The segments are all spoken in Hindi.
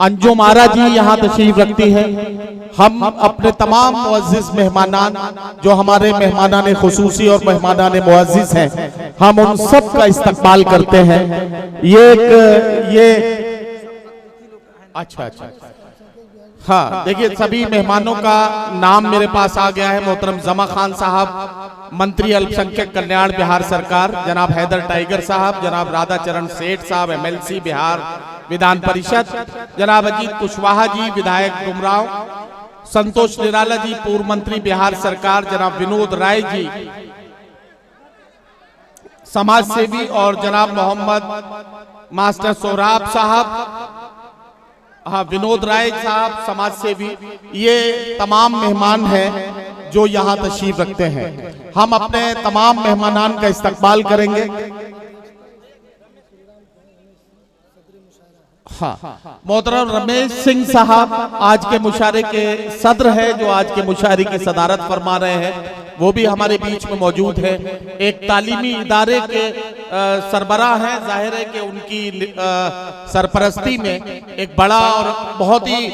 अंजुम आरा जी यहाँ तशरीफ रखती है। हम अपने तमाम मुअज़्ज़िज़ मेहमानान जो हमारे मेहमानान खुसूसी और मेहमानान मुअज़्ज़िज़ हैं, हम उन सब का इस्तकबाल करते हैं। ये अच्छा हाँ, देखिए सभी मेहमानों का नाम मेरे पास आ गया है। मोहतरम जमा खान साहब, मंत्री अल्पसंख्यक कल्याण बिहार सरकार, जनाब हैदर टाइगर साहब, जनाब राधा चरण सेठ साहब MLC बिहार विधान परिषद, जनाब अजीत कुशवाहा जी विधायक डुमराव, संतोष निराला जी पूर्व मंत्री बिहार सरकार, जनाब विनोद राय जी समाज सेवी, और जनाब मोहम्मद मास्टर सोहराब साहब, हाँ विनोद राय साहब समाज सेवी। ये तमाम मेहमान हैं जो यहाँ तशरीफ रखते हैं। हम अपने तमाम मेहमानान का इस्तकबाल करेंगे। हाँ, मोहतरम रमेश सिंह साहब आज के मुशायरे के सदर है, जो आज के मुशायरे की सदारत फरमा रहे हैं, वो भी हमारे बीच में मौजूद है। एक तालीमी इदारे के सरबराह हैं, जाहिर है कि उनकी सरपरस्ती में एक बड़ा और बहुत ही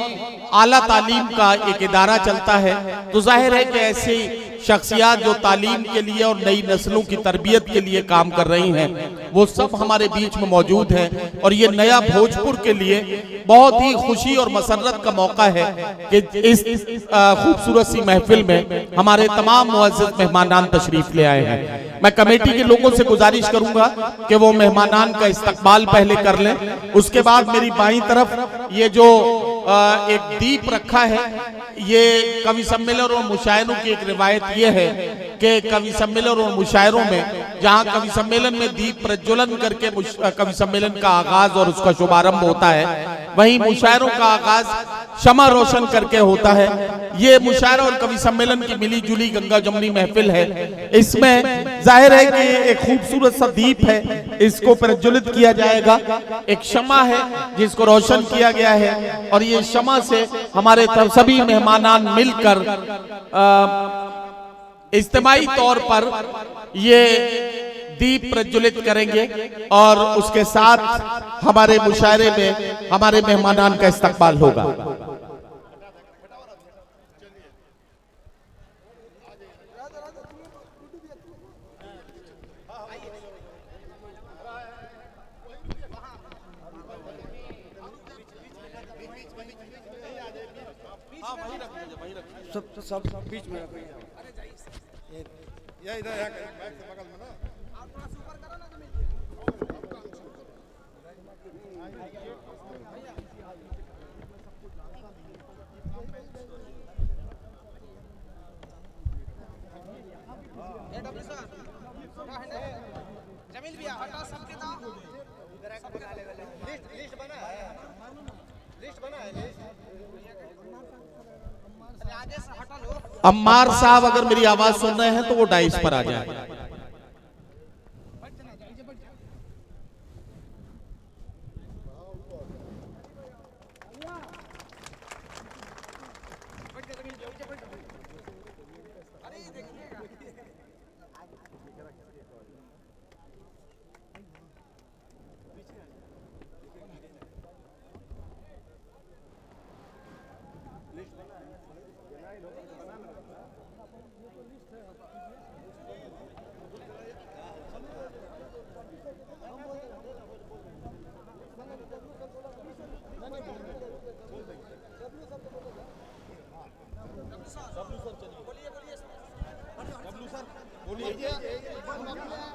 आला तालीम का एक इदारा चलता है, तो जाहिर है कि ऐसी शख्सियात जो तालीम के लिए और नई नस्लों की तरबियत के लिए काम कर रही हैं, वो सब हमारे बीच में मौजूद हैं। और ये नया भोजपुर के लिए बहुत ही खुशी और मसरत का मौका है कि इस खूबसूरत सी महफिल में हमारे तमाम मुअज़्ज़िज़ मेहमानान तशरीफ ले आए हैं। मैं कमेटी के लोगों से गुजारिश करूंगा कि वो मेहमानान का इस्तकबाल पहले कर लें। उसके बाद मेरी बाईं तरफ ये जो एक दीप रखा है, ये कवि सम्मेलन और मुशायरों की एक रिवायत ये है कि कवि सम्मेलन और मुशायरों में जहाँ कवि सम्मेलन में दीप प्रज्वलन करके कवि सम्मेलन का आगाज और उसका शुभारंभ होता है, वहीं मुशायरों का आगाज शमा रोशन करके होता है। ये मुशायरा और कवि सम्मेलन की मिली जुली गंगा जमुनी महफिल है। इसमें जाहिर है कि एक खूबसूरत सा दीप है, इसको प्रज्वलित किया जाएगा। एक शमा है जिसको रोशन किया गया है, और ये शमा से हमारे सभी मेहमानान मिलकर इज्तिमाई तौर पर ये दीप प्रज्वलित करेंगे, और उसके साथ हमारे मुशायरे में हमारे मेहमानान का इस्तकबाल होगा। सब बीच में या इधर बैक से बगल में ना, जमील भैया हटा सबके नाम लिस्ट बना है, लिस्ट बना है। अम्मार साहब अगर मेरी आवाज सुन रहे हैं तो वो डाइस पर आ जाए।